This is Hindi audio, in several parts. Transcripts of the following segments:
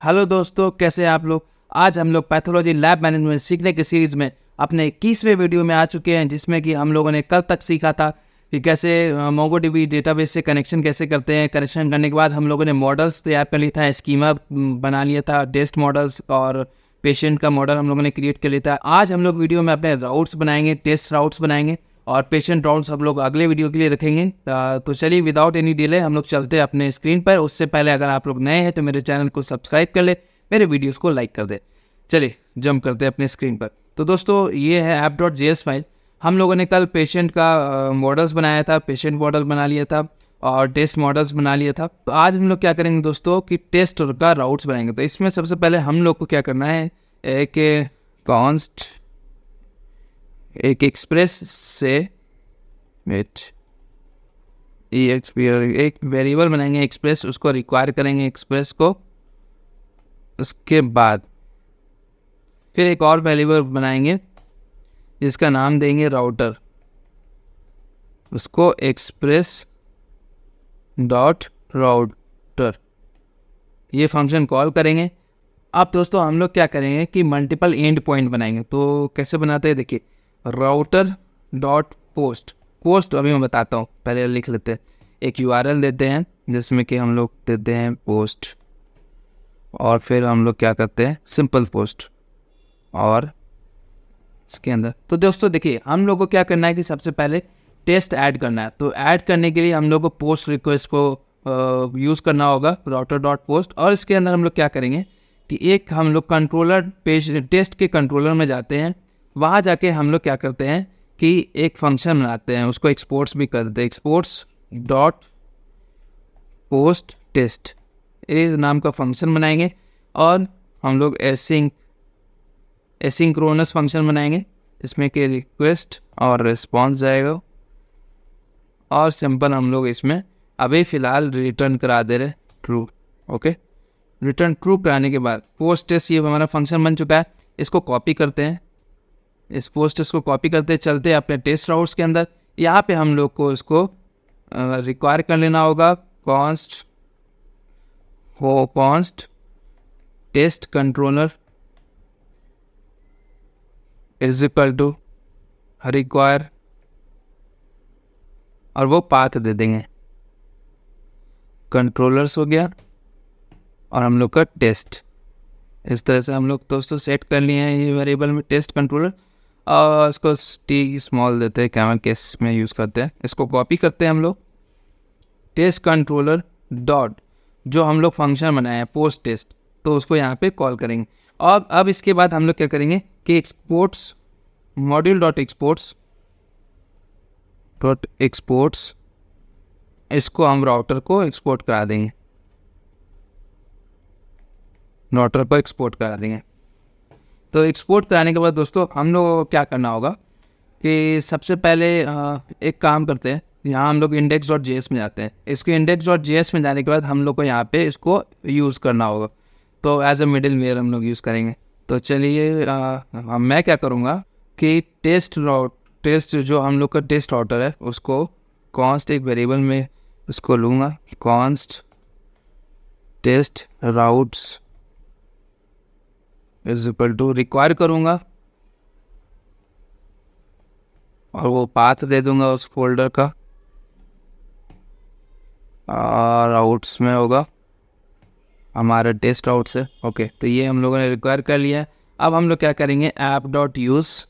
हेलो दोस्तों, कैसे हैं आप लोग। आज हम लोग पैथोलॉजी लैब मैनेजमेंट सीखने की सीरीज़ में अपने 21वें वीडियो में आ चुके हैं, जिसमें कि हम लोगों ने कल तक सीखा था कि कैसे मोंगोडीबी डेटाबेस से कनेक्शन कैसे करते हैं। कनेक्शन करने के बाद हम लोगों ने मॉडल्स तैयार कर लिया था, स्कीमा बना लिया था, टेस्ट मॉडल्स और पेशेंट का मॉडल हम लोगों ने क्रिएट कर लिया था। आज हम लोग वीडियो में अपने राउट्स बनाएंगे, टेस्ट राउट्स बनाएंगे और पेशेंट राउंड्स हम लोग अगले वीडियो के लिए रखेंगे। तो चलिए विदाउट एनी डिले हम लोग चलते हैं अपने स्क्रीन पर। उससे पहले अगर आप लोग नए हैं तो मेरे चैनल को सब्सक्राइब कर ले, मेरे वीडियोस को लाइक कर दे। चलिए जंप करते हैं अपने स्क्रीन पर। तो दोस्तों ये है app.js फाइल। हम लोगों ने कल पेशेंट का मॉडल्स बनाया था, पेशेंट मॉडल बना लिया था और टेस्ट मॉडल्स बना लिया था। तो आज हम लोग क्या करेंगे दोस्तों कि टेस्ट का राउट्स बनाएंगे। तो इसमें सबसे पहले हम लोग को क्या करना है, एक कॉन्स्ट एक एक्सप्रेस से एक वेरिएबल बनाएंगे एक्सप्रेस, उसको रिक्वायर करेंगे एक्सप्रेस को। उसके बाद फिर एक और वेरिएबल बनाएंगे जिसका नाम देंगे राउटर, उसको एक्सप्रेस डॉट राउटर, ये फंक्शन कॉल करेंगे। अब दोस्तों हम लोग क्या करेंगे कि मल्टीपल एंड पॉइंट बनाएंगे। तो कैसे बनाते हैं देखिए, राउटर डॉट पोस्ट अभी मैं बताता हूँ, पहले लिख लेते हैं। एक यूआरएल देते हैं जिसमें कि हम लोग देते हैं पोस्ट, और फिर हम लोग क्या करते हैं सिंपल पोस्ट और इसके अंदर। तो दोस्तों देखिए हम लोग को क्या करना है कि सबसे पहले टेस्ट ऐड करना है। तो ऐड करने के लिए हम लोग को पोस्ट रिक्वेस्ट को यूज़ करना होगा, राउटर डॉट पोस्ट। और इसके अंदर हम लोग क्या करेंगे कि एक हम लोग कंट्रोलर पेज टेस्ट के कंट्रोलर में जाते हैं। वहाँ जाके हम लोग क्या करते हैं कि एक फंक्शन बनाते हैं, उसको एक्सपोर्ट्स भी कर देते हैं, एक्सपोर्ट्स डॉट पोस्ट टेस्ट इस नाम का फंक्शन बनाएंगे। और हम लोग एसिंक्रोनस फंक्शन बनाएंगे जिसमें कि रिक्वेस्ट और रिस्पॉन्स जाएगा। और सिंपल हम लोग इसमें अभी फ़िलहाल रिटर्न करा दे रहे ट्रू। ओके, रिटर्न ट्रू कराने के बाद पोस्ट टेस्ट ये हमारा फंक्शन बन चुका है। इसको कॉपी करते हैं, इस पोस्ट टेस्ट को कॉपी करते चलते हैं अपने टेस्ट राउट्स के अंदर। यहाँ पे हम लोग को इसको रिक्वायर कर लेना होगा const test controller is equal to require, और वो पाथ दे देंगे कंट्रोलर्स हो गया और हम लोग का टेस्ट। इस तरह से हम लोग दोस्तों सेट कर लिए हैं ये वेरिएबल में टेस्ट कंट्रोलर, और इसको टी स्मॉल देते हैं, कैमल केस में यूज़ करते हैं। इसको कॉपी करते हैं हम लोग टेस्ट कंट्रोलर डॉट जो हम लोग फंक्शन बनाए हैं पोस्ट टेस्ट, तो उसको यहाँ पे कॉल करेंगे। और अब इसके बाद हम लोग क्या करेंगे कि एक्सपोर्ट्स मॉड्यूल डॉट एक्सपोर्ट्स इसको हम राउटर को एक्सपोर्ट करा देंगे, तो एक्सपोर्ट कराने के बाद दोस्तों हम लोग को क्या करना होगा कि सबसे पहले एक काम करते हैं, यहाँ हम लोग index.js में जाते हैं। इसके index.js में जाने के बाद हम लोग को यहाँ पे इसको यूज़ करना होगा, तो एज ए मिडिल वेयर हम लोग यूज़ करेंगे। तो चलिए मैं क्या करूँगा कि टेस्ट जो हम लोग का टेस्ट राउटर है उसको कॉन्स्ट एक वेरिएबल में उसको लूँगा, const test routes is equal to require करूँगा और वो पाथ दे दूंगा उस फोल्डर का, और राउट्स में होगा हमारा टेस्ट राउट्स है। ओके, तो ये हम लोगों ने रिक्वायर कर लिया है। अब हम लोग क्या करेंगे app.use,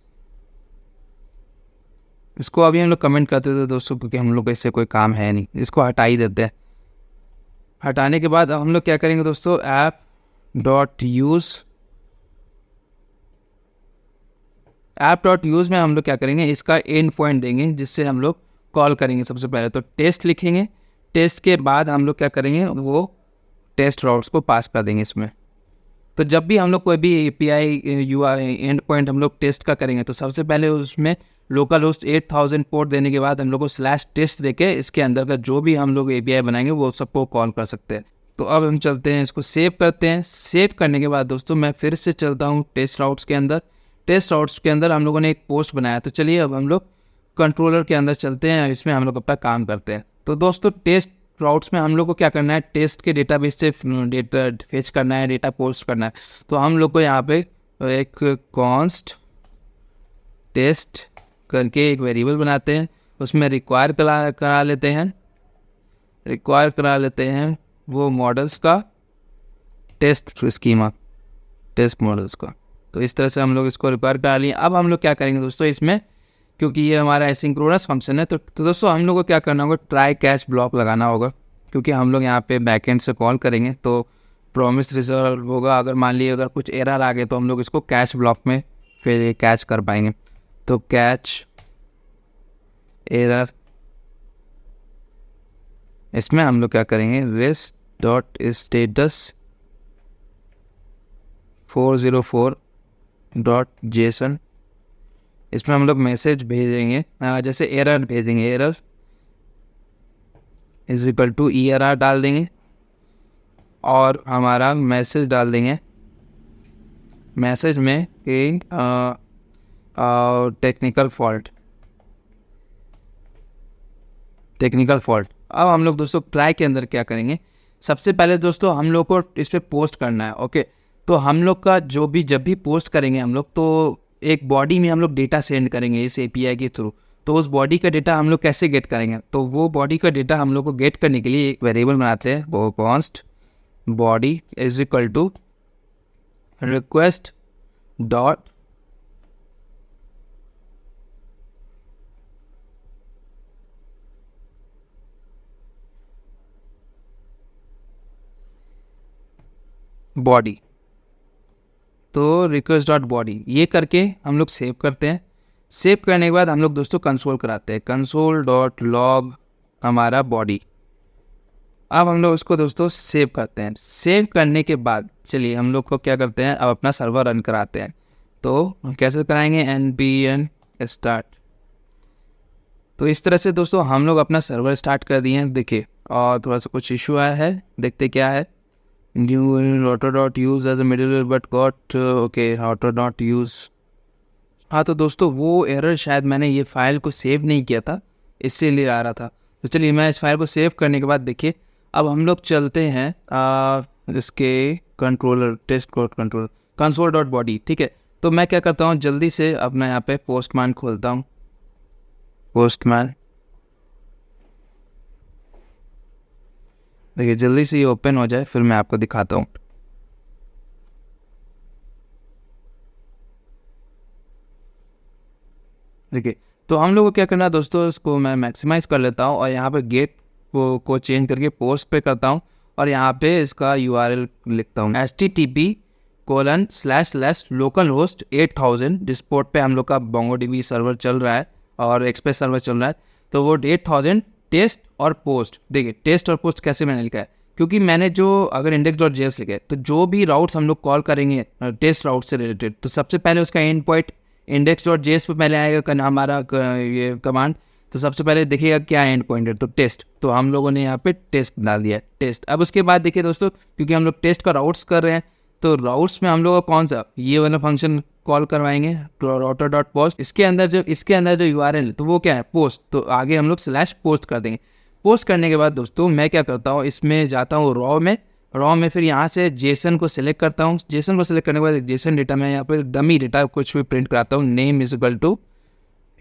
इसको अभी हम लोग कमेंट करते थे दोस्तों क्योंकि हम लोग को इससे कोई काम है नहीं, इसको हटा ही देते हैं। हटाने के बाद अब हम लोग क्या करेंगे दोस्तों app.use में हम लोग क्या करेंगे इसका एंड पॉइंट देंगे जिससे हम लोग कॉल करेंगे। सबसे पहले तो टेस्ट लिखेंगे, टेस्ट के बाद हम लोग क्या करेंगे वो टेस्ट राउट्स को पास कर देंगे इसमें। तो जब भी हम लोग कोई भी API एंड पॉइंट हम लोग टेस्ट का करेंगे तो सबसे पहले उसमें लोकल होस्ट 8000 पोर्ट देने के बाद हम लोग को /टेस्ट देके इसके अंदर का जो भी हम लोग API बनाएंगे वो सबको कॉल कर सकते हैं। तो अब हम चलते हैं, इसको सेव करते हैं। सेव करने के बाद दोस्तों मैं फिर से चलता हूँ टेस्ट राउट्स के अंदर। टेस्ट राउट्स के अंदर हम लोगों ने एक पोस्ट बनाया, तो चलिए अब हम लोग कंट्रोलर के अंदर चलते हैं, इसमें हम लोग अपना काम करते हैं। तो दोस्तों टेस्ट राउट्स में हम लोग को क्या करना है, टेस्ट के डेटाबेस से डेटा फेच करना है, डेटा पोस्ट करना है। तो हम लोग को यहाँ पे एक कॉन्स्ट टेस्ट करके एक वेरिएबल बनाते हैं, उसमें रिक्वायर करा लेते हैं वो मॉडल्स का टेस्ट स्कीमा, टेस्ट मॉडल्स का। तो इस तरह से हम लोग इसको रिक्वायर करा लिए। अब हम लोग क्या करेंगे दोस्तों, इसमें क्योंकि ये हमारा एसिंक्रोनस फंक्शन है तो दोस्तों हम लोग को क्या करना होगा, ट्राई कैच ब्लॉक लगाना होगा, क्योंकि हम लोग यहाँ पे बैकएंड से कॉल करेंगे तो प्रॉमिस रिजल्व होगा। अगर मान लीजिए अगर कुछ एरर आ गए तो हम लोग इसको कैच ब्लॉक में फिर कैच कर पाएंगे। तो कैच एरर, इसमें हम लोग क्या करेंगे, res.status 404.json, इसमें हम लोग मैसेज भेजेंगे, जैसे एरर भेजेंगे, error is equal to ERR डाल देंगे और हमारा मैसेज डाल देंगे, मैसेज में कि टेक्निकल फॉल्ट। अब हम लोग दोस्तों ट्राई के अंदर क्या करेंगे, सबसे पहले दोस्तों हम लोग को इस पर पोस्ट करना है। ओके, तो हम लोग का जब भी पोस्ट करेंगे हम लोग, तो एक बॉडी में हम लोग डेटा सेंड करेंगे इस API के थ्रू। तो उस बॉडी का डेटा हम लोग कैसे गेट करेंगे, तो वो बॉडी का डेटा हम लोग को गेट करने के लिए एक वेरिएबल बनाते हैं, वो const body is equal to request dot body. तो रिक्वेस्ट डॉट बॉडी ये करके हम लोग सेव करते हैं। सेव करने के बाद हम लोग दोस्तों कंसोल कराते हैं, कंसोल डॉट लॉग हमारा बॉडी। अब हम लोग उसको दोस्तों सेव करते हैं। सेव करने के बाद चलिए हम लोग को क्या करते हैं, अब अपना सर्वर रन कराते हैं। तो कैसे कराएंगे, npm start। तो इस तरह से दोस्तों हम लोग अपना सर्वर स्टार्ट कर दिए हैं। देखिए, और थोड़ा सा कुछ इशू आया है, देखते क्या है। New auto.use as a middleware but got okay auto.use। हाँ, तो दोस्तों वो एरर शायद मैंने ये फाइल को सेव नहीं किया था, इसीलिए आ रहा था। तो चलिए मैं इस फाइल को सेव करने के बाद देखिए, अब हम लोग चलते हैं इसके controller, test code controller, console dot body. ठीक है, तो मैं क्या करता हूँ, जल्दी से अपना यहाँ पे पोस्टमैन खोलता हूँ, पोस्टमैन। देखिए जल्दी से ये ओपन हो जाए फिर मैं आपको दिखाता हूँ। देखिए, तो हम लोग को क्या करना है दोस्तों, इसको मैं मैक्सिमाइज कर लेता हूँ और यहाँ पे गेट को चेंज करके पोस्ट पे करता हूँ और यहाँ पे इसका URL लिखता हूँ, http://localhost 8000, जिस पोर्ट पे हम लोग का MongoDB सर्वर चल रहा है और एक्सप्रेस सर्वर चल रहा है। तो वो 8000 टेस्ट और पोस्ट। देखिए टेस्ट और पोस्ट कैसे मैंने लिखा है, क्योंकि मैंने जो अगर index.js लिखा है तो जो भी राउट्स हम लोग कॉल करेंगे टेस्ट राउट से रिलेटेड, तो सबसे पहले उसका एंड पॉइंट index.js पे पहले आएगा हमारा ये कमांड। तो सबसे पहले देखिएगा क्या एंड पॉइंट है, तो टेस्ट। तो हम लोगों ने यहाँ पे टेस्ट डाल दिया, टेस्ट। अब उसके बाद देखिए दोस्तों, क्योंकि हम लोग टेस्ट का राउट्स कर रहे हैं, तो राउट्स में हम लोग कौन सा ये वाला फंक्शन कॉल करवाएंगे, router.post। इसके अंदर जो URL है तो वो क्या है, पोस्ट। तो आगे हम लोग /post कर देंगे। पोस्ट करने के बाद दोस्तों मैं क्या करता हूँ, इसमें जाता हूँ रॉ में फिर यहाँ से जेसन को सिलेक्ट करता हूँ। जेसन को सिलेक्ट करने के बाद जेसन डेटा में यहाँ पे डमी डेटा कुछ भी प्रिंट कराता हूँ, नेम इज इक्वल टू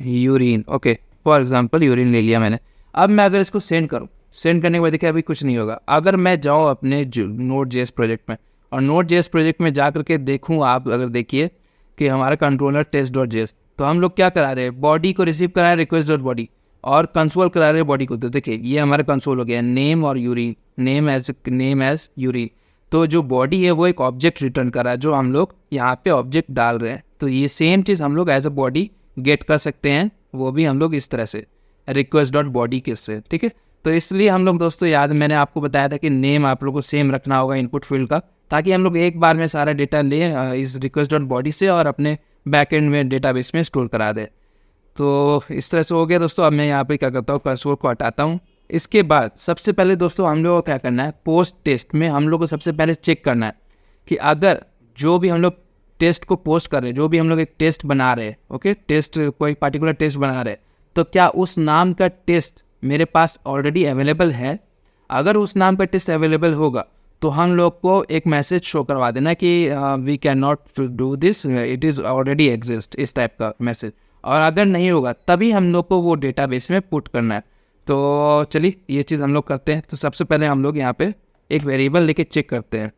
यूरिन। ओके, फॉर एग्जांपल यूरिन ले लिया मैंने। अब मैं अगर इसको सेंड करूँ, सेंड करने के बाद देखिए अभी कुछ नहीं होगा। अगर मैं जाऊँ अपने Node.js प्रोजेक्ट में और Node.js प्रोजेक्ट में जा करके देखूँ, आप अगर देखिए कि हमारा कंट्रोलर टेस्ट.js, तो हम लोग क्या करा रहे हैं, बॉडी को रिसीव करा रहे हैं रिक्वेस्ट.body और कंसोल करा रहे हैं बॉडी को। तो देखिए ये हमारा कंसोल हो गया, नेम और यूरिन, नेम एज यूरिन। तो जो बॉडी है वो एक ऑब्जेक्ट रिटर्न कर रहा है, जो हम लोग यहाँ पे ऑब्जेक्ट डाल रहे हैं। तो ये सेम चीज़ हम लोग एज अ बॉडी गेट कर सकते हैं, वो भी हम लोग इस तरह से request.body के से। ठीक है, तो इसलिए हम लोग दोस्तों याद, मैंने आपको बताया था कि नेम आप लोग को सेम रखना होगा इनपुट फील्ड का, ताकि हम लोग एक बार में सारा डेटा ले इस request.body से और अपने बैकएंड में डेटाबेस में स्टोर करा दे। तो इस तरह से हो गया दोस्तों। अब मैं यहाँ पे क्या करता हूँ, कंसोल को हटाता हूँ। इसके बाद सबसे पहले दोस्तों हम लोग को क्या करना है, पोस्ट टेस्ट में हम लोग को सबसे पहले चेक करना है कि अगर जो भी हम लोग टेस्ट को पोस्ट कर रहे हैं, जो भी हम लोग एक टेस्ट बना रहे हैं, ओके, टेस्ट कोई पार्टिकुलर टेस्ट बना रहे हैं, तो क्या उस नाम का टेस्ट मेरे पास ऑलरेडी अवेलेबल है। अगर उस नाम पर टेस्ट अवेलेबल होगा तो हम लोग को एक मैसेज शो करवा देना कि we can not do this, it is already exist, इस टाइप का मैसेज। और अगर नहीं होगा तभी हम लोग को वो डेटाबेस में पुट करना है। तो चलिए ये चीज़ हम लोग करते हैं। तो सबसे पहले हम लोग यहाँ पे एक वेरिएबल लेके चेक करते हैं,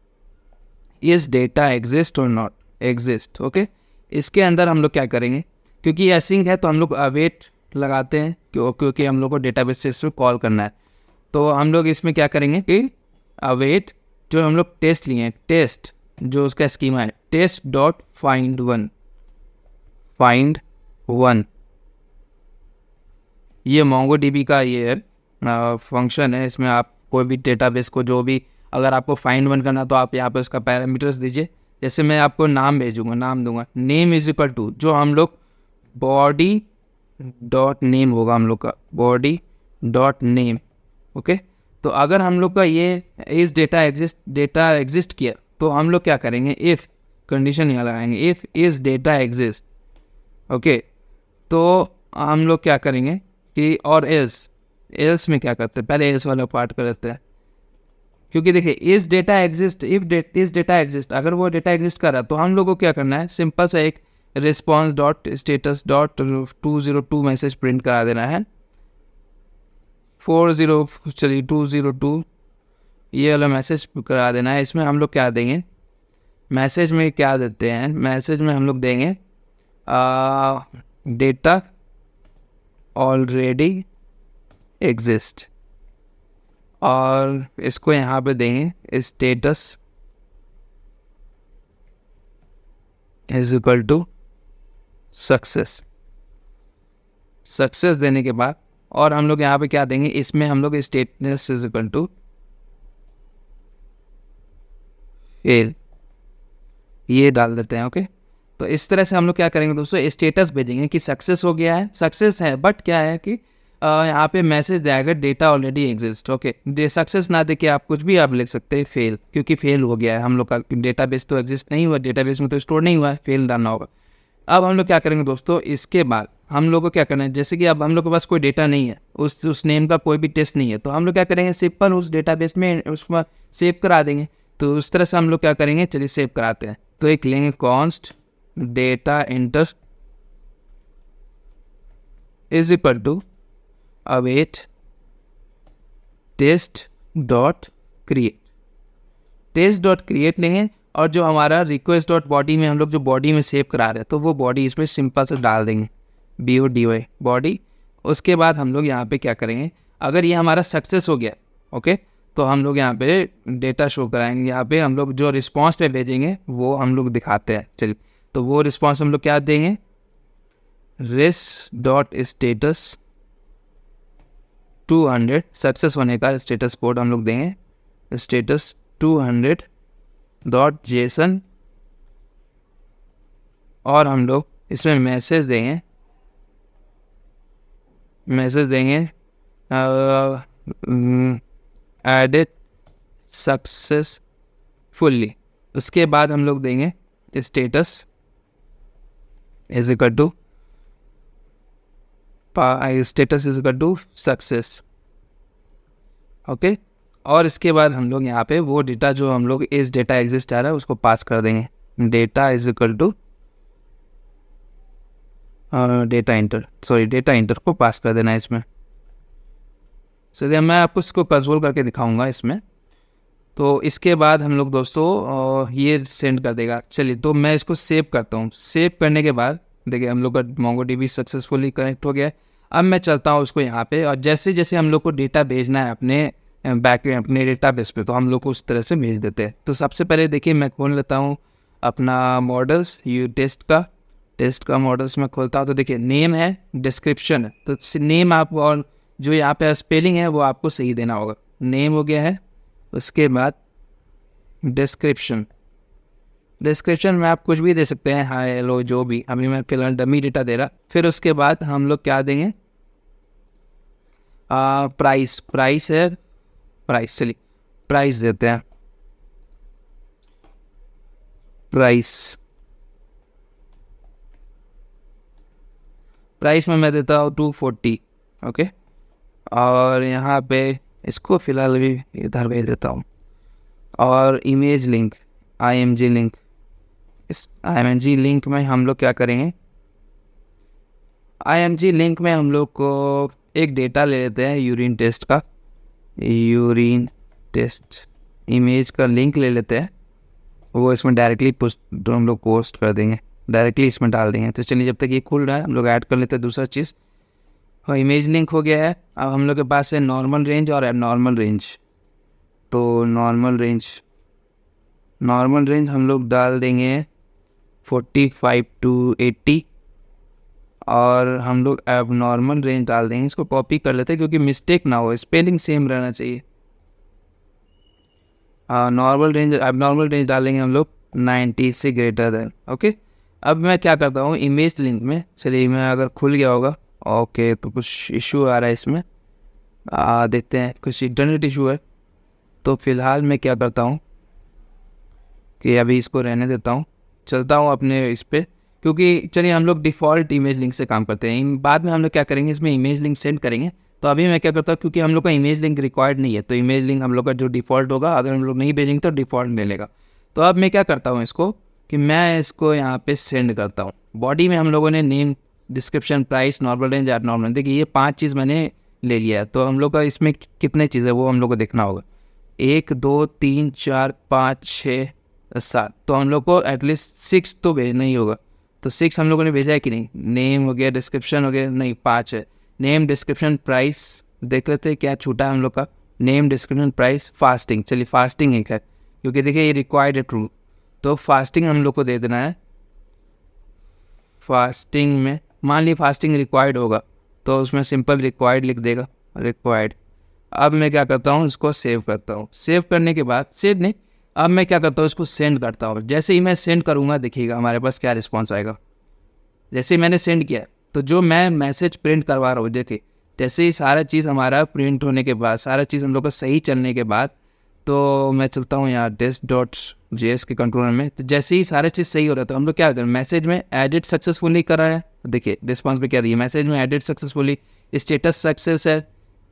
इस डेटा एग्जिस्ट और नॉट एग्जिस्ट। ओके, इसके अंदर हम लोग क्या करेंगे, क्योंकि ये असिंक है तो हम लोग अवेट लगाते हैं क्योंकि हम लोग को डेटाबेस से इसमें कॉल करना है। तो हम लोग इसमें क्या करेंगे कि अवेट जो हम लोग टेस्ट लिए हैं, टेस्ट जो उसका स्कीमा है, टेस्ट डॉट फाइंड वन, ये मोंगोडीबी का ये फंक्शन है। इसमें आप कोई भी डेटाबेस को जो भी अगर आपको फाइंड वन करना तो आप यहाँ पे उसका पैरामीटर्स दीजिए। जैसे मैं आपको नाम भेजूंगा, नाम दूंगा नेम इज इक्वल टू, जो हम लोग बॉडी डॉट नेम होगा हम लोग का, बॉडी डॉट नेम। ओके, तो अगर हम लोग का ये इस डेटा एग्जिस्ट किया तो हम लोग क्या करेंगे, इफ़ कंडीशन यहाँ लगाएंगे, इफ़ इस डेटा एग्जिस्ट। ओके, तो हम लोग क्या करेंगे कि और एल्स में क्या करते हैं, पहले एल्स वाला पार्ट कर लेते हैं। क्योंकि देखिए इस डेटा एग्जिस्ट, इस डेटा एग्जिस्ट, अगर वो डेटा एग्जिस्ट कर रहा है तो हम लोग को क्या करना है, सिंपल सा एक response dot status dot 202 message print करा देना है। 202 ये वाला मैसेज करा देना है। इसमें हम लोग क्या देंगे, मैसेज में क्या देते हैं, मैसेज में हम लोग देंगे डेटा ऑलरेडी एग्जिस्ट, और इसको यहाँ पे देंगे status is equal to success देने के बाद, और हम लोग यहाँ पे क्या देंगे, इसमें हम लोग status is equal to fail, ये डाल देते हैं। ओके, तो इस तरह से हम लोग क्या करेंगे दोस्तों, स्टेटस भेजेंगे कि सक्सेस हो गया है, सक्सेस है, बट क्या है कि यहाँ पे मैसेज जाएगा data already exist. Okay, success ना देके आप कुछ भी आप लिख सकते हैं फेल, क्योंकि फेल हो गया है, हम लोग का डेटाबेस तो एग्जिस्ट नहीं हुआ, डेटाबेस में तो स्टोर नहीं हुआ है, फेल डालना होगा। अब हम लोग क्या करेंगे दोस्तों, इसके बाद हम लोग को क्या करना है, जैसे कि अब हम लोग के पास कोई डेटा नहीं है, उस नेम का कोई भी टेस्ट नहीं है, तो हम लोग क्या करेंगे, सिंपल उस डेटाबेस में उसमें सेव करा देंगे। तो उस तरह से हम लोग क्या करेंगे, चलिए सेव कराते हैं। तो एक लेंगे const data inter is equal to await test dot create लेंगे, और जो हमारा रिक्वेस्ट डॉट बॉडी में हम लोग जो बॉडी में सेव करा रहे हैं तो वो बॉडी इसमें सिंपल से डाल देंगे, BODY बॉडी। उसके बाद हम लोग यहाँ पे क्या करेंगे, अगर ये हमारा सक्सेस हो गया, ओके, तो हम लोग यहाँ पे डेटा शो कराएंगे। यहाँ पे हम लोग जो रिस्पॉन्स पे भेजेंगे वो हम लोग दिखाते हैं। चलिए, तो वो रिस्पॉन्स हम लोग क्या देंगे, res.status 200, सक्सेस होने का स्टेटस कोड हम लोग देंगे status 200.json, और हम लोग इसमें मैसेज देंगे एडिट सक्सेसफुली। उसके बाद हम लोग देंगे status is equal to success. Okay, और इसके बाद हम लोग यहाँ पे वो डेटा जो हम लोग इस डेटा एग्जिस्ट आ रहा है उसको पास कर देंगे, data is equal to data inter को पास कर देना है इसमें। चलिए मैं आपको इसको कंसोल करके दिखाऊंगा इसमें। तो इसके बाद हम लोग दोस्तों ये सेंड कर देगा। चलिए, तो मैं इसको सेव करता हूँ। सेव करने के बाद देखिए हम लोग का मोंगोडीबी सक्सेसफुली कनेक्ट हो गया। अब मैं चलता हूँ उसको यहाँ पे, और जैसे जैसे हम लोग को डेटा भेजना है अपने अपने डेटाबेस पे, तो हम लोग को उस तरह से भेज देते हैं। तो सबसे पहले देखिए मैं खोल लेता हूँ अपना मॉडल्स, टेस्ट का मॉडल्स में खोलता हूँ। तो देखिए नेम है, डिस्क्रिप्शन है, तो नेम आप और जो यहाँ पे स्पेलिंग है वो आपको सही देना होगा। नेम हो गया है, उसके बाद डिस्क्रिप्शन में आप कुछ भी दे सकते हैं, हाय हेलो जो भी। अभी मैं फिलहाल डमी डेटा दे रहा। फिर उसके बाद हम लोग क्या देंगे, प्राइस है, चलिए प्राइस देते हैं, प्राइस में मैं देता हूँ 240। ओके, और यहाँ पे इसको फ़िलहाल अभी इधर भेज देता हूँ। और इमेज लिंक img लिंक, इस img लिंक में हम लोग क्या करेंगे, img लिंक में हम लोग को एक डेटा ले लेते हैं यूरिन टेस्ट का, यूरिन टेस्ट इमेज का लिंक ले लेते हैं, वो इसमें डायरेक्टली हम लोग पोस्ट कर देंगे, डायरेक्टली इसमें डाल देंगे। तो चलिए जब तक ये खुल रहा है हम लोग ऐड कर लेते हैं दूसरा चीज़। और इमेज लिंक हो गया है। अब हम लोग के पास है नॉर्मल रेंज और एबनॉर्मल रेंज। तो नॉर्मल रेंज हम लोग डाल देंगे 45 to 80 और हम लोग एबनॉर्मल रेंज डाल देंगे, इसको कॉपी कर लेते हैं क्योंकि मिस्टेक ना हो, स्पेलिंग सेम रहना चाहिए। नॉर्मल रेंज एबनॉर्मल रेंज डालेंगे हम लोग 90 से ग्रेटर देन। ओके, अब मैं क्या करता हूँ इमेज लिंक में, चलिए मैं अगर खुल गया होगा, ओके तो कुछ इशू आ रहा है इसमें, देखते हैं कुछ इंटरनेट इशू है। तो फिलहाल मैं क्या करता हूँ कि अभी इसको रहने देता हूँ, चलता हूँ अपने इस पर, क्योंकि चलिए हम लोग डिफ़ॉल्ट इमेज लिंक से काम करते हैं। बाद में हम लोग क्या करेंगे, इसमें इमेज लिंक सेंड करेंगे। तो अभी मैं क्या करता हूँ, क्योंकि हम लोग का इमेज लिंक रिक्वायर्ड नहीं है, तो इमेज लिंक हम लोग का जो डिफ़ॉल्ट होगा, अगर हम लोग नहीं भेजेंगे तो डिफ़ॉल्ट ले लेगा। तो अब मैं क्या करता हूँ इसको, कि मैं इसको यहाँ पे सेंड करता हूँ। बॉडी में हम लोगों ने name, description, price, normal range, abnormal, देखिए ये 5 चीज़ मैंने ले लिया है। तो हम लोग का इसमें कितने चीज़ है वो हम लोग को देखना होगा, 1 2 3 4 5 6 7, तो हम लोग को एटलीस्ट 6 तो भेजना ही होगा। तो 6 हम लोगों ने भेजा है कि नहीं, नेम हो गया, डिस्क्रिप्शन हो गया, नहीं 5 है, नेम, डिस्क्रिप्शन, प्राइस, देख लेते हैं क्या छूटा है हम लोग का, नेम, डिस्क्रिप्शन, प्राइस, फास्टिंग, चलिए फास्टिंग एक है क्योंकि देखिए ये रिक्वायर्ड है ट्रू, तो फास्टिंग हम लोग को दे देना है। फास्टिंग में मान ली फास्टिंग रिक्वायर्ड होगा तो उसमें सिंपल रिक्वायर्ड लिख देगा, रिक्वायर्ड। अब मैं क्या करता हूँ, इसको सेव करता हूँ। सेव करने के बाद, सेव नहीं, अब मैं क्या करता हूँ, इसको सेंड करता हूँ। जैसे ही मैं सेंड करूँगा देखिएगा हमारे पास क्या रिस्पॉन्स आएगा। जैसे ही मैंने सेंड किया तो जो मैं मैसेज प्रिंट करवा रहा हूँ, देखिए जैसे ही सारा चीज़ हमारा प्रिंट होने के बाद, सारा चीज़ हम लोग का सही चलने के बाद, तो मैं चलता हूँ यहाँ test.js के कंट्रोलर में। तो जैसे ही सारा चीज़ सही हो रहा है तो हम लोग क्या करें, मैसेज में एडिट सक्सेसफुली कर रहा है, देखिए रिस्पॉन्स पे क्या रही है, मैसेज में एडिट सक्सेसफुली, स्टेटस सक्सेस है,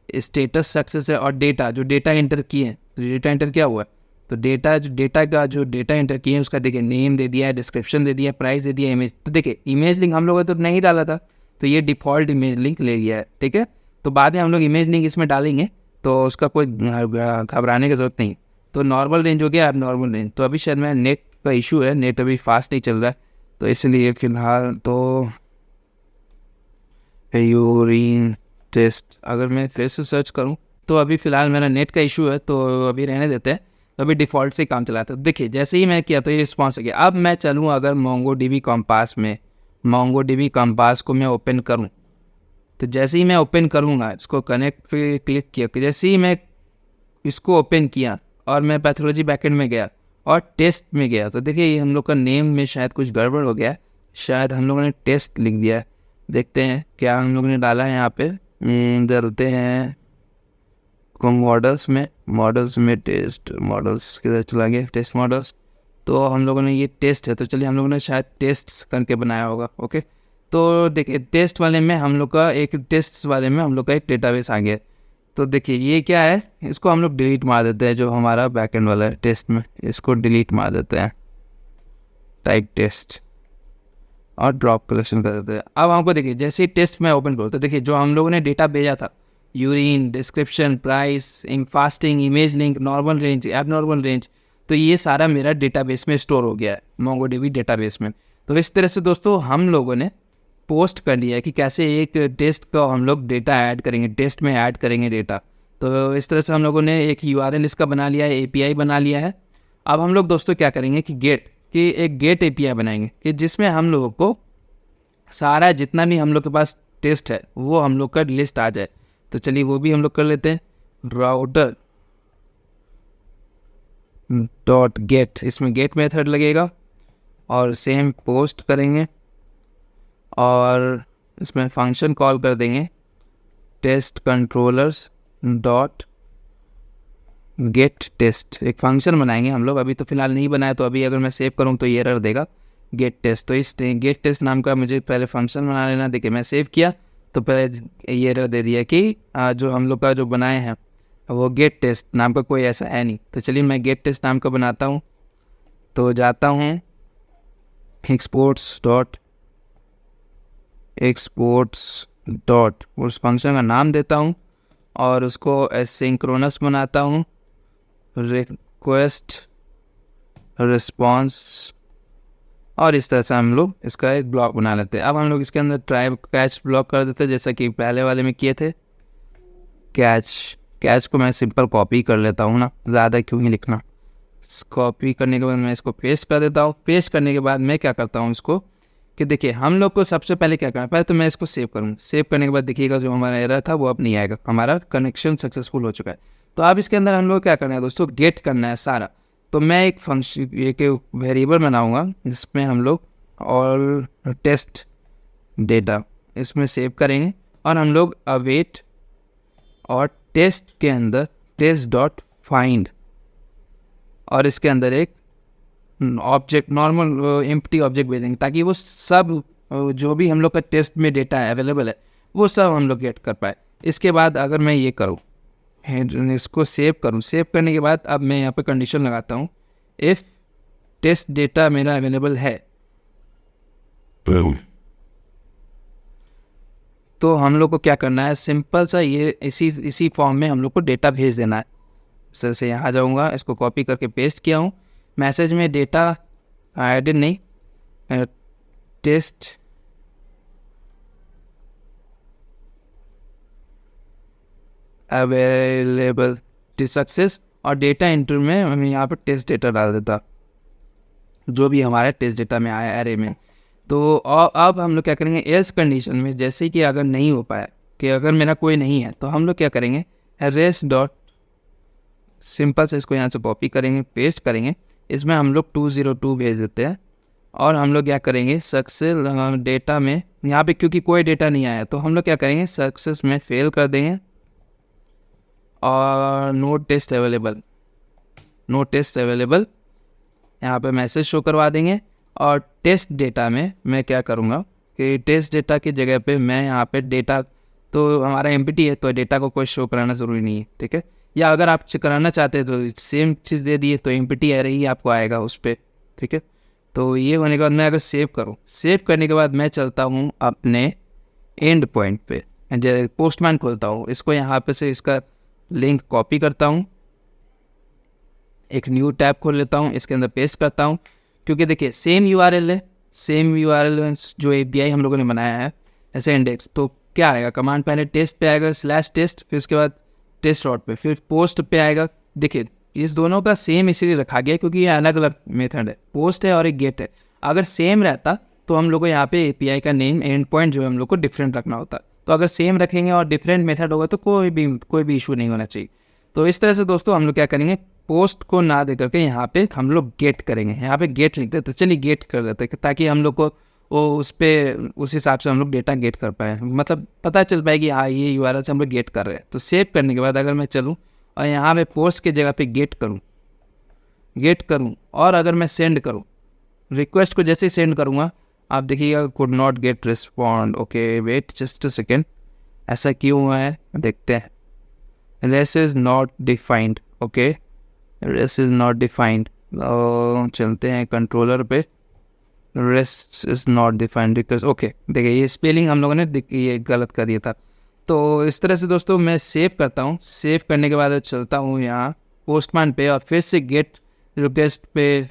स्टेटस सक्सेस है, और डेटा जो डेटा एंटर किए हैं, तो डेटा एंटर क्या हुआ है, तो डेटा जो डेटा एंटर किए हैं उसका देखिए नेम दे दिया है, डिस्क्रिप्शन दे दिया है, प्राइस दे दिया है, इमेज, तो देखिए इमेज लिंक हम लोगों ने तो नहीं डाला था, तो ये डिफ़ॉल्ट इमेज लिंक ले लिया है। ठीक है, तो बाद में हम लोग इमेज लिंक इसमें डालेंगे तो उसका कोई घबराने की ज़रूरत नहीं। तो नॉर्मल रेंज हो गया, अब नॉर्मल रेंज, तो अभी शायद मेरा नेट का इशू है, नेट अभी फास्ट नहीं चल रहा है, तो इसलिए फ़िलहाल तो यूरिन टेस्ट अगर मैं फिर से सर्च करूं तो अभी फ़िलहाल मेरा नेट का इशू है, तो अभी रहने देते हैं। तो अभी डिफ़ॉल्ट से काम चलाता है। देखिए जैसे ही मैं किया तो ये रिस्पॉन्स आ गया। अब मैं चलूँ अगर MongoDB कंपास में, MongoDB कंपास को मैं ओपन करूं, तो जैसे ही मैं ओपन करूंगा, इसको कनेक्ट पे क्लिक किया, जैसे ही मैं इसको ओपन किया और मैं पैथोलॉजी बैकएंड में गया और टेस्ट में गया, तो देखिए ये हम लोग का नेम में शायद कुछ गड़बड़ हो गया, शायद हम लोगों ने टेस्ट लिख दिया है। देखते हैं क्या हम लोगों ने डाला है यहाँ पे, डालते हैं मॉडल्स में टेस्ट, मॉडल्स किधर चला गया, टेस्ट मॉडल्स, तो हम लोगों ने ये टेस्ट है, तो चलिए हम लोगों ने शायद टेस्ट करके बनाया होगा। ओके, तो देखिए टेस्ट वाले में हम लोग का एक डेटाबेस आ गया। तो देखिए ये क्या है, इसको हम लोग डिलीट मार देते हैं, जो हमारा बैकएंड वाला है टेस्ट में, इसको डिलीट मार देते हैं, टाइप टेस्ट और ड्रॉप कलेक्शन कर देते हैं। अब हमको देखिए जैसे ही टेस्ट में ओपन करो तो देखिए जो हम लोगों ने डेटा भेजा था, urine, description, price, fasting, image link, normal range, abnormal range, तो ये सारा मेरा डेटाबेस में स्टोर हो गया है, MongoDB डेटाबेस में। तो इस तरह से दोस्तों हम लोगों ने पोस्ट कर लिया है कि कैसे एक टेस्ट का हम लोग डेटा ऐड करेंगे, टेस्ट में ऐड करेंगे डेटा। तो इस तरह से हम लोगों ने एक URL इसका बना लिया है, API बना लिया है। अब हम लोग दोस्तों क्या करेंगे कि एक गेट API बनाएंगे कि जिसमें हम लोगों को सारा जितना भी हम लोग के पास टेस्ट है वो हम लोग का लिस्ट आ जाए। तो चलिए वो भी हम लोग कर लेते हैं, राउटर डॉट गेट, इसमें गेट मेथड लगेगा और सेम पोस्ट करेंगे और इसमें फंक्शन कॉल कर देंगे test controllers dot get test, एक फंक्शन बनाएंगे हम लोग। अभी तो फिलहाल नहीं बनाया, तो अभी अगर मैं सेव करूँ तो ये एरर देगा गेट टेस्ट। तो इस गेट टेस्ट नाम का मुझे पहले फंक्शन बना लेना। देखिए मैं सेव किया तो पहले ये एरर दे दिया कि जो हम लोग का जो बनाए हैं वो गेट टेस्ट नाम का कोई ऐसा है नहीं। तो चलिए मैं गेट टेस्ट नाम का बनाता हूँ। तो जाता हूँ एक्सपोर्ट्स डॉट उस फंक्शन का नाम देता हूँ और उसको एसिंक्रोनस बनाता हूँ, रिक्वेस्ट रिस्पॉन्स, और इस तरह से हम लोग इसका एक ब्लॉक बना लेते हैं। अब हम लोग इसके अंदर ट्राई कैच ब्लॉक कर देते हैं जैसा कि पहले वाले में किए थे। कैच को मैं सिंपल कॉपी कर लेता हूँ ना, ज़्यादा क्यों ही लिखना। कॉपी करने के बाद मैं इसको पेस्ट कर देता हूँ। पेस्ट करने के बाद मैं क्या करता हूँ इसको कि देखिए हम लोग को सबसे पहले क्या करना है, पहले तो मैं इसको सेव करूँ। सेव करने के बाद देखिएगा जो हमारा एरर था वो अब नहीं आएगा, हमारा कनेक्शन सक्सेसफुल हो चुका है। तो अब इसके अंदर हम लोग क्या करना है दोस्तों, गेट करना है सारा। तो मैं एक फंक्शन एक वेरिएबल बनाऊंगा जिसमें हम लोग ऑल टेस्ट डेटा इसमें सेव करेंगे और हम लोग अवेट और टेस्ट के अंदर टेस्ट डॉट फाइंड और इसके अंदर एक ऑब्जेक्ट नॉर्मल एम्प्टी ऑब्जेक्ट भेजेंगे ताकि वो सब जो भी हम लोग का टेस्ट में डेटा अवेलेबल है वो सब हम लोग गेट कर पाए। इसके बाद अगर मैं ये करूँ, इसको सेव करूँ, सेव करने के बाद अब मैं यहाँ पे कंडीशन लगाता हूँ, इफ़ टेस्ट डेटा मेरा अवेलेबल है तो हम लोग को क्या करना है, सिंपल सा ये इसी फॉर्म में हम लोग को डेटा भेज देना है। सर से यहाँ जाऊँगा, इसको कॉपी करके पेस्ट किया हूँ, मैसेज में डेटा एडेड नहीं, टेस्ट अवेलेबल सक्सेस, और डेटा एंट्री में हम यहाँ पर टेस्ट डेटा डाल देता जो भी हमारे टेस्ट डेटा में आया एरे में। तो अब हम लोग क्या करेंगे, एल्स कंडीशन में जैसे कि अगर नहीं हो पाया कि अगर मेरा कोई नहीं है तो हम लोग क्या करेंगे, रेस डॉट सिंपल से इसको यहाँ से कॉपी करेंगे, पेस्ट करेंगे, इसमें हम लोग 202 भेज देते हैं और हम लोग क्या करेंगे सक्सेस डेटा में यहाँ पे क्योंकि कोई डेटा नहीं आया तो हम लोग क्या करेंगे सक्सेस में फेल कर देंगे और नो टेस्ट अवेलेबल यहाँ पे मैसेज शो करवा देंगे। और टेस्ट डेटा में मैं क्या करूँगा कि टेस्ट डेटा की जगह पे मैं यहाँ पे डेटा तो हमारा एम्प्टी है तो डेटा को कोई शो कराना ज़रूरी नहीं है, ठीक है। या अगर आप कराना चाहते हैं तो सेम चीज़ दे दिए तो एम्प्टी एरर ही आपको आएगा उस पर, ठीक है। तो ये होने के बाद मैं अगर सेव करूँ, सेव करने के बाद मैं चलता हूँ अपने एंड पॉइंट पे, पोस्टमैन खोलता हूँ, इसको यहाँ पे से इसका लिंक कॉपी करता हूँ, एक न्यू टैब खोल लेता हूँ, इसके अंदर पेस्ट करता हूँ क्योंकि देखिए सेम यूआरएल है, जो एपीआई हम लोगों ने बनाया है ऐसे इंडेक्स। तो क्या आएगा, कमांड पहले टेस्ट पे आएगा /टेस्ट, फिर उसके बाद टेस्ट डॉट पे, फिर पोस्ट पे आएगा। देखिए इस दोनों का सेम इसीलिए रखा गया क्योंकि ये अलग अलग मेथड है, पोस्ट है और एक गेट है। अगर सेम रहता तो हम लोग को यहाँ पे एपीआई का नेम एंड पॉइंट जो है हम लोग को डिफरेंट रखना होता। तो अगर सेम रखेंगे और डिफरेंट मेथड होगा तो कोई भी इशू नहीं होना चाहिए। तो इस तरह से दोस्तों हम लोग क्या करेंगे, पोस्ट को ना दे करके यहाँ पे हम लोग गेट करेंगे, यहाँ पे गेट लिख देते, चलिए गेट कर देते ताकि हम लोग को वो उस हिसाब से हम लोग डेटा गेट कर पाए, मतलब पता चल पाए कि हाँ ये यूआरएल से हम लोग गेट कर रहे हैं। तो सेव करने के बाद अगर मैं चलूँ और यहाँ पे पोस्ट की जगह पे गेट करूँ और अगर मैं सेंड करूँ, रिक्वेस्ट को जैसे ही सेंड करूँगा आप देखिएगा could not get respond. Okay wait just a second, ऐसा क्यों हुआ है देखते हैं। Res is not defined, okay res is not defined, चलते हैं कंट्रोलर पे, res is not defined because okay देखिए ये स्पेलिंग हम लोगों ने ये गलत कर दिया था। तो इस तरह से दोस्तों मैं सेव करता हूँ, सेव करने के बाद चलता हूँ यहाँ पोस्टमैन पे और फिर से गेट रिक्वेस्ट पे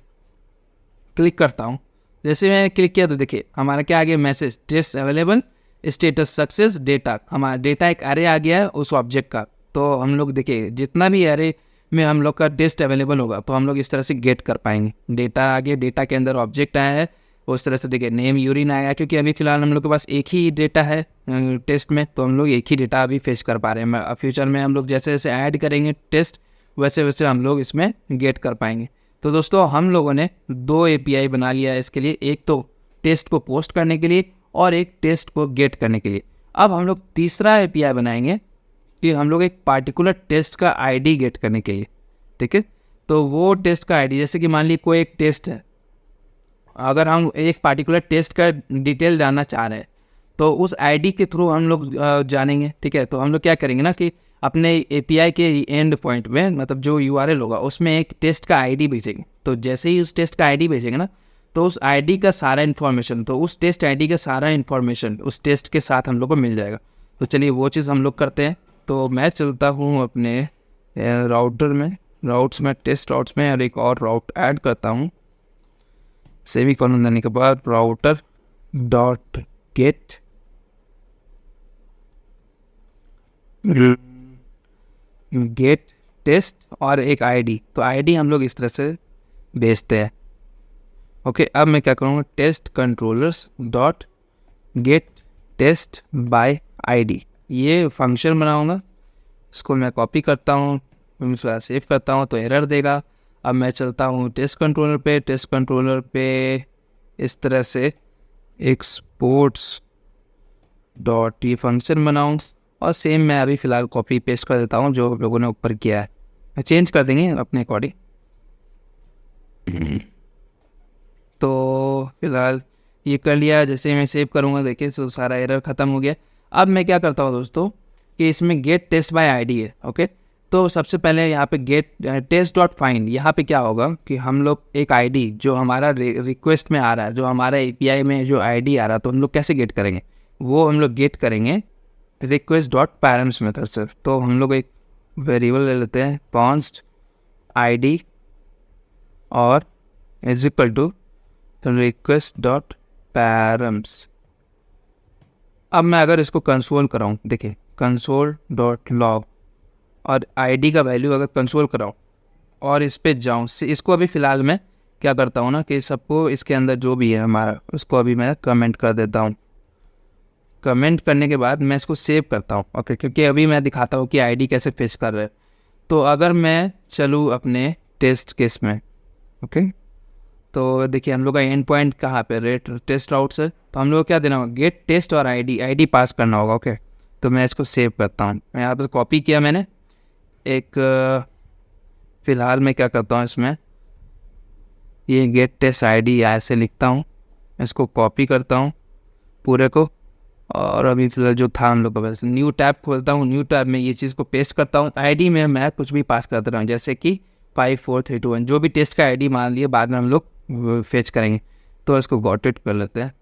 क्लिक करता हूँ। जैसे मैं क्लिक किया तो देखिए हमारा क्या आ गया, message test available status success data, हमारा डेटा एक एरे आ गया है उस ऑब्जेक्ट का। तो हम लोग देखिए जितना भी एरे में हम लोग का टेस्ट अवेलेबल होगा तो हम लोग इस तरह से गेट कर पाएंगे। डेटा आगे, डेटा के अंदर ऑब्जेक्ट आया है उस तरह से देखिए नेम यूरिन आया क्योंकि अभी फिलहाल हम लोग के पास एक ही डेटा है टेस्ट में, तो हम लोग एक ही डेटा अभी फेच कर पा रहे हैं। फ्यूचर में हम लोग जैसे जैसे ऐड करेंगे टेस्ट वैसे वैसे हम लोग इसमें गेट कर पाएंगे। तो दोस्तों हम लोगों ने 2 एपीआई बना लिया है इसके लिए, एक तो टेस्ट को पोस्ट करने के लिए और एक टेस्ट को गेट करने के लिए। अब हम लोग तीसरा एपीआई बनाएंगे कि हम लोग एक पार्टिकुलर टेस्ट का आईडी गेट करने के लिए, ठीक है। तो वो टेस्ट का आईडी, जैसे कि मान लीजिए कोई एक टेस्ट है, अगर हम एक पार्टिकुलर टेस्ट का डिटेल जानना चाह रहे हैं तो उस आईडी के थ्रू हम लोग जानेंगे, ठीक है। तो हम लोग क्या करेंगे ना कि अपने API के एंड पॉइंट में, मतलब जो URL होगा उसमें एक टेस्ट का ID भेजेंगे। तो जैसे ही उस टेस्ट का ID भेजेंगे ना, तो उस ID का सारा इन्फॉर्मेशन, तो उस टेस्ट ID का सारा इन्फॉर्मेशन उस टेस्ट के साथ हम लोग को मिल जाएगा। तो चलिए वो चीज़ हम लोग करते हैं। तो मैं चलता हूँ अपने राउटर में, राउट्स में, टेस्ट राउट्स में, और एक और राउट ऐड करता हूँ। सेमीकोलन देने के बाद राउटर डॉट गेट टेस्ट और एक ID। तो ID हम लोग इस तरह से भेजते हैं। ओके, अब मैं क्या करूँगा, test controllers dot get test by ID, ये फंक्शन बनाऊँगा। इसको मैं कॉपी करता हूँ, मैं सेव करता हूँ तो एरर देगा। अब मैं चलता हूँ टेस्ट कंट्रोलर पे, टेस्ट कंट्रोलर पे इस तरह से एक्सपोर्ट्स डॉट ये फंक्शन बनाऊँ, और सेम मैं अभी फ़िलहाल कॉपी पेस्ट कर देता हूँ जो लोगों ने ऊपर किया है। मैं चेंज कर देंगे अपने अकॉर्डिंग। तो फिलहाल ये कर लिया। जैसे मैं सेव करूँगा, देखिए तो सारा एरर ख़त्म हो गया। अब मैं क्या करता हूँ दोस्तों कि इसमें गेट टेस्ट बाय ID है। ओके, तो सबसे पहले यहाँ पे गेट टेस्ट डॉट फाइंड, यहाँ पे क्या होगा कि हम लोग एक ID जो हमारा रिक्वेस्ट में आ रहा है, जो हमारा API में जो ID आ रहा है, तो हम लोग कैसे गेट करेंगे, वो हम लोग गेट करेंगे रिक्वेस्ट डॉट पैरम्स मेथड से। तो हम लोग एक वेरिएबल ले लेते हैं कॉन्स्ट ID और is equal to request dot params. अब मैं अगर इसको कंसोल कराऊँ, देखिए कंसोल डॉट लॉग और ID का वैल्यू अगर कंसोल कराऊँ और इस पे जाऊँ, इसको अभी फ़िलहाल मैं क्या करता हूँ ना कि सबको इसके अंदर जो भी है हमारा, उसको अभी मैं कमेंट कर देता हूँ। कमेंट करने के बाद मैं इसको सेव करता हूँ। ओके, क्योंकि अभी मैं दिखाता हूँ कि ID कैसे फेच कर रहे हैं। तो अगर मैं चलूँ अपने टेस्ट केस में, ओके, तो देखिए हम लोग का एंड पॉइंट कहाँ पे, रेट टेस्ट राउट से, तो हम लोग को क्या देना होगा, गेट टेस्ट और ID पास करना होगा। ओके, तो मैं इसको सेव करता हूँ। मैं यहाँ पे कॉपी किया मैंने एक, फ़िलहाल मैं क्या करता हूँ इसमें, ये गेट टेस्ट ID ऐसे लिखता हूँ, इसको कॉपी करता हूँ पूरे को, और अभी फिलहाल जो था हम लोग का बस न्यू टैब खोलता हूँ। न्यू टैब में ये चीज़ को पेस्ट करता हूँ। ID में मैं कुछ भी पास करता रहा हूँ, जैसे कि 5 4 3 2 1 जो भी टेस्ट का ID मान लिए, बाद में हम लोग फेच करेंगे। तो इसको गॉट इट कर लेते हैं।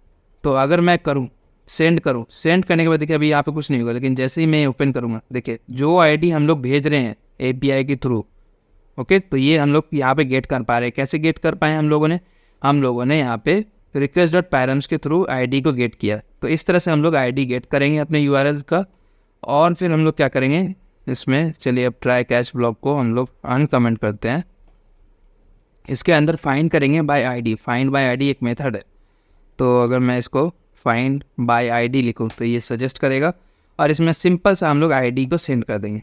तो अगर मैं करूँ सेंड करूँ, सेंड करने के बाद देखिए अभी यहाँ पे कुछ नहीं होगा, लेकिन जैसे ही मैं ओपन करूँगा, देखिए जो ID हम लोग भेज रहे हैं API के थ्रू, ओके, तो ये हम लोग यहाँ पे गेट कर पा रहे हैं। कैसे गेट कर पाए हम लोगों ने यहाँ पे रिक्वेस्ट डॉट पैरम्स के थ्रू ID को गेट किया। तो इस तरह से हम लोग ID गेट करेंगे अपने URL का। और फिर हम लोग क्या करेंगे इसमें, चलिए अब ट्राई कैच ब्लॉक को हम लोग अनकमेंट करते हैं। इसके अंदर फाइंड करेंगे by ID। Find by ID एक मेथड है। तो अगर मैं इसको फाइंड बाय ID लिखूँ तो ये सजेस्ट करेगा, और इसमें सिंपल सा हम लोग ID को सेंड कर देंगे।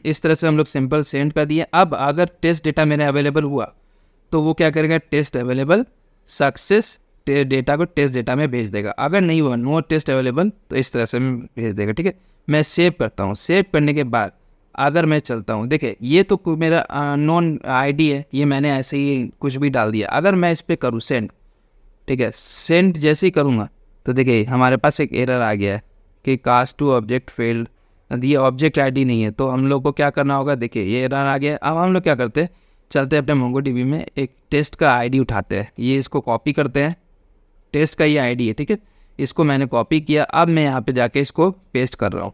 इस तरह से हम लोग सिंपल सेंड कर दिए। अब अगर टेस्ट डेटा मेरे अवेलेबल हुआ तो वो क्या करेगा, टेस्ट अवेलेबल सक्सेस डेटा को टेस्ट डेटा में भेज देगा। अगर नहीं हुआ, नो टेस्ट अवेलेबल, तो इस तरह से भेज देगा। ठीक है, मैं सेव करता हूँ। सेव करने के बाद अगर मैं चलता हूँ, देखिए ये तो मेरा नॉन ID है, ये मैंने ऐसे ही कुछ भी डाल दिया। अगर मैं इस पर करूँ सेंड, ठीक है, सेंड जैसे ही करूँगा तो देखिए हमारे पास एक एरर आ गया है कि कास्ट टू ऑब्जेक्ट फेल्ड, ये ऑब्जेक्ट ID नहीं है। तो हम लोग को क्या करना होगा, देखिए ये एरर आ गया। अब हम लोग क्या करते हैं, चलते हैं अपने MongoDB में, एक टेस्ट का ID उठाते हैं, ये इसको कॉपी करते हैं। टेस्ट का ये ID है, ठीक है, इसको मैंने कॉपी किया। अब मैं यहाँ पे जाके इसको पेस्ट कर रहा हूँ,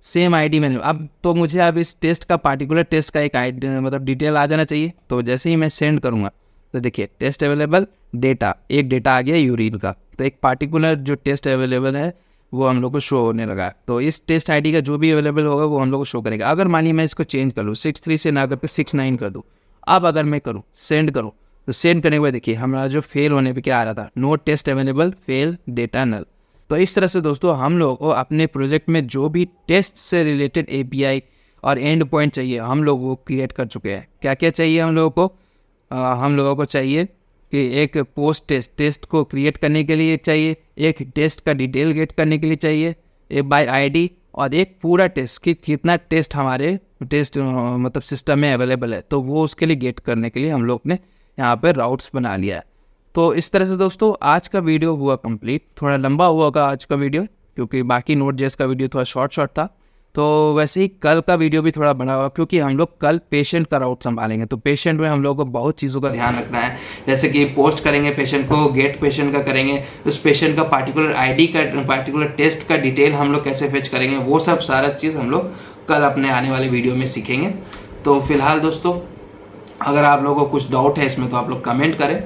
सेम ID मैंने। अब तो मुझे अब इस टेस्ट का, पार्टिकुलर टेस्ट का एक ID मतलब डिटेल आ जाना चाहिए। तो जैसे ही मैं सेंड करूँगा तो देखिए टेस्ट अवेलेबल डेटा, एक डेटा आ गया यूरिन का। तो एक पार्टिकुलर जो टेस्ट अवेलेबल है वो हम लोग को शो होने लगा। तो इस टेस्ट ID का जो भी अवेलेबल होगा वो हम लोग को शो करेगा। अगर मान लीजिए मैं इसको चेंज कर लूँ, 63 से ना करके 69 कर दूँ, अब अगर मैं करूँ सेंड करूँ, तो सेंड करने के बाद देखिए हमारा जो फेल होने पे क्या आ रहा था, no test available, fail data null. तो इस तरह से दोस्तों हम लोग को अपने प्रोजेक्ट में जो भी टेस्ट से रिलेटेड API और एंड पॉइंट चाहिए हम लोग वो क्रिएट कर चुके हैं। क्या क्या चाहिए हम लोगों को, हम लोगों को चाहिए कि एक पोस्ट टेस्ट को क्रिएट करने के लिए चाहिए, एक टेस्ट का डिटेल गेट करने के लिए चाहिए, एक बाय ID, और एक पूरा टेस्ट कि कितना टेस्ट हमारे टेस्ट मतलब सिस्टम में अवेलेबल है। तो वो उसके लिए गेट करने के लिए हम लोग ने यहाँ पर राउट्स बना लिया है। तो इस तरह से दोस्तों आज का वीडियो हुआ कंप्लीट। थोड़ा लंबा हुआ होगा आज का वीडियो, क्योंकि बाकी Node.js का वीडियो थोड़ा शॉर्ट था। तो वैसे ही कल का वीडियो भी थोड़ा बड़ा होगा, क्योंकि हम लोग कल पेशेंट का राउट संभालेंगे। तो पेशेंट में हम लोग को बहुत चीज़ों का ध्यान रखना है, जैसे कि पोस्ट करेंगे पेशेंट को, गेट पेशेंट का करेंगे, उस पेशेंट का पार्टिकुलर आईडी का, पार्टिकुलर टेस्ट का डिटेल हम लोग कैसे फेच करेंगे, वो सब सारा चीज़ हम लोग कल अपने आने वाले वीडियो में सीखेंगे। तो फिलहाल दोस्तों, अगर आप लोगों को कुछ डाउट है इसमें तो आप लोग कमेंट करें,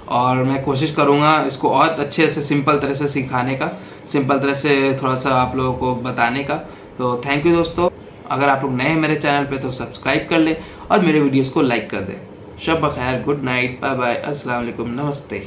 और मैं कोशिश करूँगा इसको और अच्छे से सिंपल तरह से सिखाने का, सिंपल तरह से थोड़ा सा आप लोगों को बताने का। तो थैंक यू दोस्तों। अगर आप लोग नए हैं मेरे चैनल पे तो सब्सक्राइब कर लें और मेरे वीडियोस को लाइक कर दें। शब बखैर, गुड नाइट, बाय बाय, अस्सलाम वालेकुम, नमस्ते।